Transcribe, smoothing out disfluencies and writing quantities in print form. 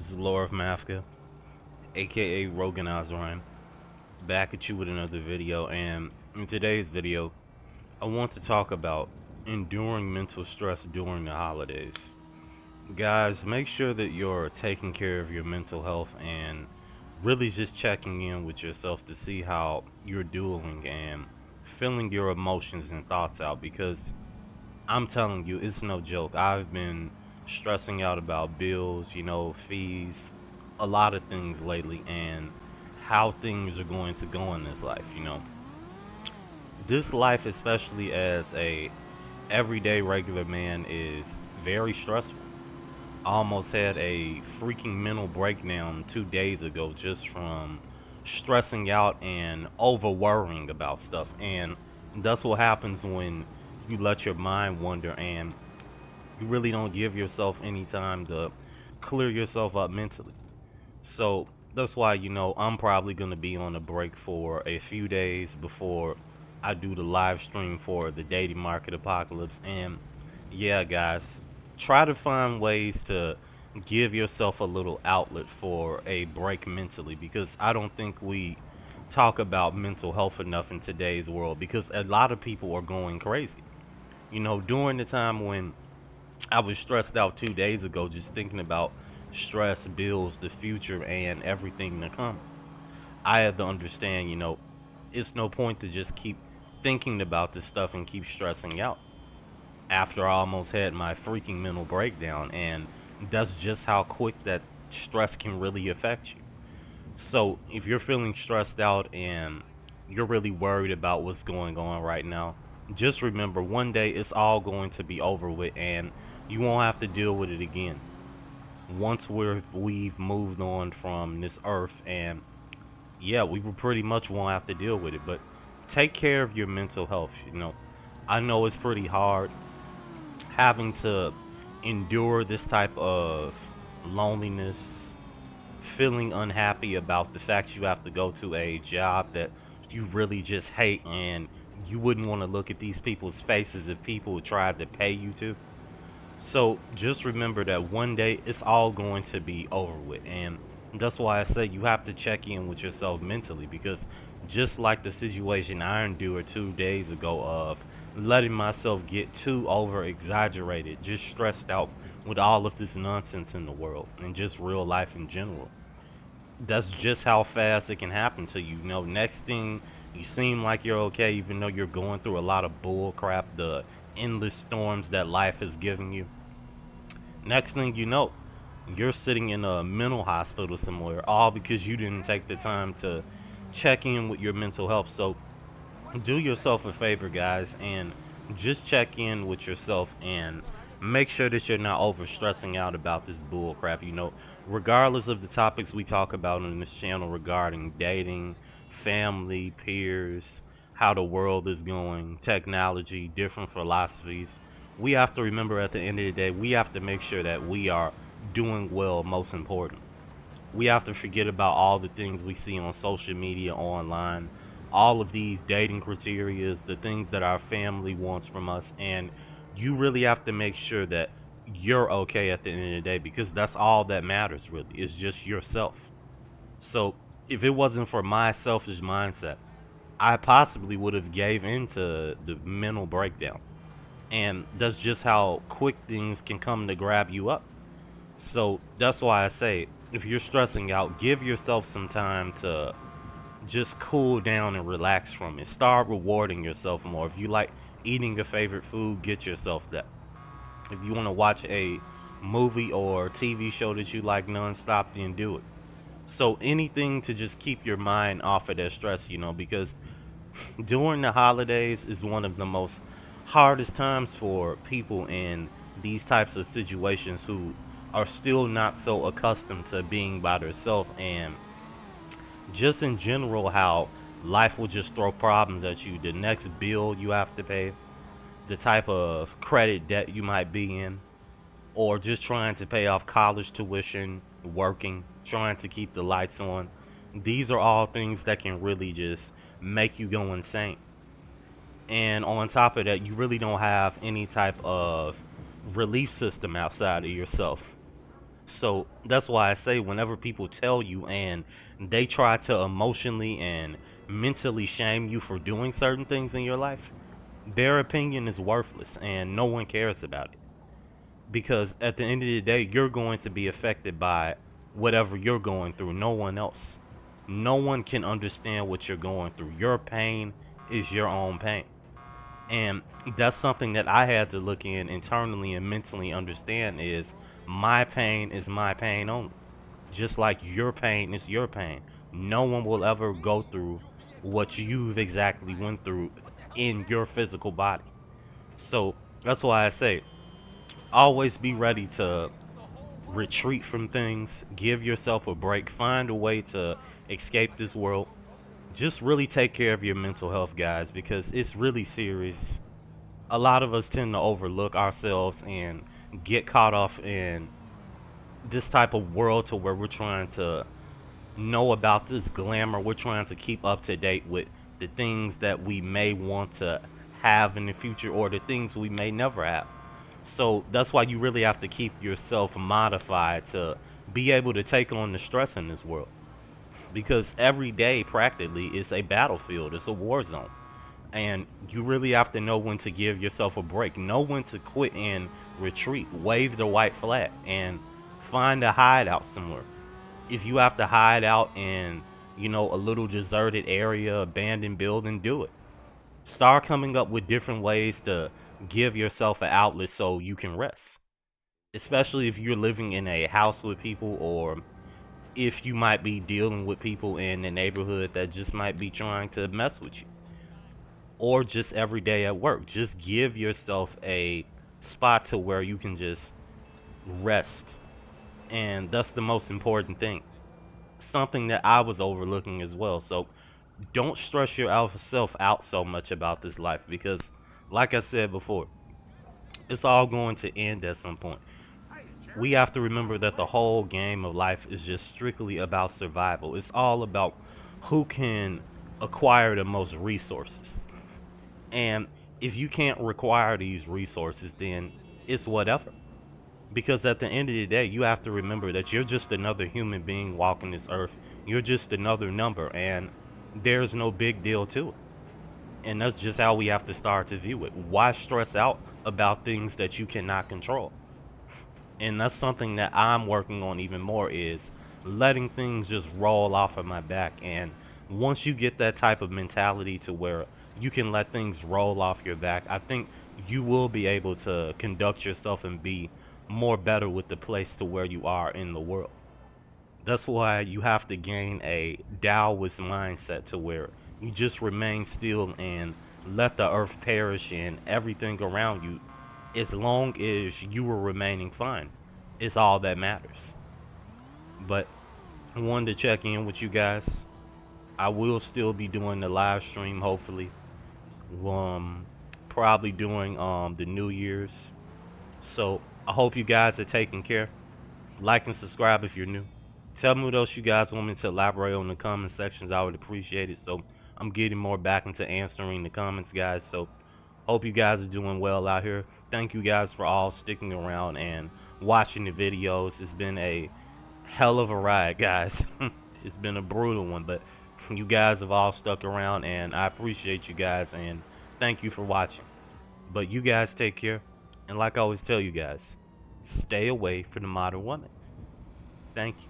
This is Laura Mafka, aka Rogan Azran, back at you with another video. And in today's video, I want to talk about enduring mental stress during the holidays. Guys, make sure that you're taking care of your mental health and really just checking in with yourself to see how you're doing and feeling your emotions and thoughts out, because I'm telling you, it's no joke. I've been stressing out about bills, fees, a lot of things lately, and how things are going to go in this life. This life, especially as a everyday regular man, is very stressful. I almost had a freaking mental breakdown 2 days ago just from stressing out and over worrying about stuff. And that's what happens when you let your mind wander and you really don't give yourself any time to clear yourself up mentally. So that's why, I'm probably going to be on a break for a few days before I do the live stream for the dating market apocalypse. And yeah, guys, try to find ways to give yourself a little outlet for a break mentally, because I don't think we talk about mental health enough in today's world, because a lot of people are going crazy. During the time when I was stressed out 2 days ago, just thinking about stress, bills, the future, and everything to come. I had to understand, it's no point to just keep thinking about this stuff and keep stressing out after I almost had my freaking mental breakdown. And that's just how quick that stress can really affect you. So if you're feeling stressed out and you're really worried about what's going on right now, just remember one day it's all going to be over with and you won't have to deal with it again. Once we've moved on from this earth, and yeah, we will pretty much won't have to deal with it. But take care of your mental health. I know it's pretty hard having to endure this type of loneliness, feeling unhappy about the fact you have to go to a job that you really just hate, and you wouldn't want to look at these people's faces if people tried to pay you to. So just remember that one day it's all going to be over with. And that's why I say you have to check in with yourself mentally, because just like the situation I endured 2 days ago of letting myself get too over exaggerated, just stressed out with all of this nonsense in the world and just real life in general, that's just how fast it can happen to you. Next thing, you seem like you're okay, even though you're going through a lot of bull crap, the endless storms that life is giving you. Next thing you know, you're sitting in a mental hospital somewhere, all because you didn't take the time to check in with your mental health. So do yourself a favor, guys, and just check in with yourself and make sure that you're not over stressing out about this bull crap. Regardless of the topics we talk about on this channel regarding dating, family, peers, how the world is going, technology, different philosophies, we have to remember at the end of the day, we have to make sure that we are doing well, most important. We have to forget about all the things we see on social media, online, all of these dating criterias, the things that our family wants from us. And you really have to make sure that you're okay at the end of the day, because that's all that matters, really. It's just yourself. So if it wasn't for my selfish mindset, I possibly would have gave into the mental breakdown. And that's just how quick things can come to grab you up. So that's why I say, if you're stressing out, give yourself some time to just cool down and relax from it. Start rewarding yourself more. If you like eating your favorite food, get yourself that. If you want to watch a movie or TV show that you like nonstop, then do it. So anything to just keep your mind off of that stress, because during the holidays is one of the most hardest times for people in these types of situations who are still not so accustomed to being by themselves, and just in general how life will just throw problems at you. The next bill you have to pay, the type of credit debt you might be in, or just trying to pay off college tuition, working, trying to keep the lights on. These are all things that can really just make you go insane. And on top of that, you really don't have any type of relief system outside of yourself. So that's why I say whenever people tell you and they try to emotionally and mentally shame you for doing certain things in your life, their opinion is worthless and no one cares about it. Because at the end of the day, you're going to be affected by whatever you're going through, no one else. No one can understand what you're going through. Your pain is your own pain. And that's something that I had to look in internally and mentally understand is my pain is my pain only. Just like your pain is your pain. No one will ever go through what you've exactly went through in your physical body. So that's why I say always be ready to retreat from things, give yourself a break, find a way to escape this world. Just really take care of your mental health, guys, because it's really serious. A lot of us tend to overlook ourselves and get caught off in this type of world to where we're trying to know about this glamour. We're trying to keep up to date with the things that we may want to have in the future or the things we may never have. So that's why you really have to keep yourself modified to be able to take on the stress in this world. Because every day practically is a battlefield, it's a war zone. And you really have to know when to give yourself a break, know when to quit and retreat, wave the white flag, and find a hideout somewhere. If you have to hide out in, a little deserted area, abandoned building, do it. Start coming up with different ways to give yourself an outlet so you can rest. Especially if you're living in a house with people, or if you might be dealing with people in the neighborhood that just might be trying to mess with you, or just every day at work. Just give yourself a spot to where you can just rest. And that's the most important thing. Something that I was overlooking as well. So don't stress yourself out so much about this life because, like I said before, it's all going to end at some point. We have to remember that the whole game of life is just strictly about survival. It's all about who can acquire the most resources. And if you can't require these resources, then it's whatever. Because at the end of the day, you have to remember that you're just another human being walking this earth. You're just another number, and there's no big deal to it. And that's just how we have to start to view it. Why stress out about things that you cannot control? And that's something that I'm working on even more is letting things just roll off of my back. And once you get that type of mentality to where you can let things roll off your back, I think you will be able to conduct yourself and be more better with the place to where you are in the world. That's why you have to gain a Taoist mindset to where you just remain still and let the earth perish and everything around you as long as you are remaining fine. It's all that matters. But I wanted to check in with you guys. I will still be doing the live stream hopefully. Um Probably doing the New Year's. So I hope you guys are taking care. Like and subscribe if you're new. Tell me what else you guys want me to elaborate on in the comment sections. I would appreciate it. So I'm getting more back into answering the comments, guys. So hope you guys are doing well out here. Thank you guys for all sticking around and watching the videos. It's been a hell of a ride, guys. It's been a brutal one, but you guys have all stuck around and I appreciate you guys and thank you for watching. But you guys take care. And like I always tell you guys, stay away from the modern woman. Thank you.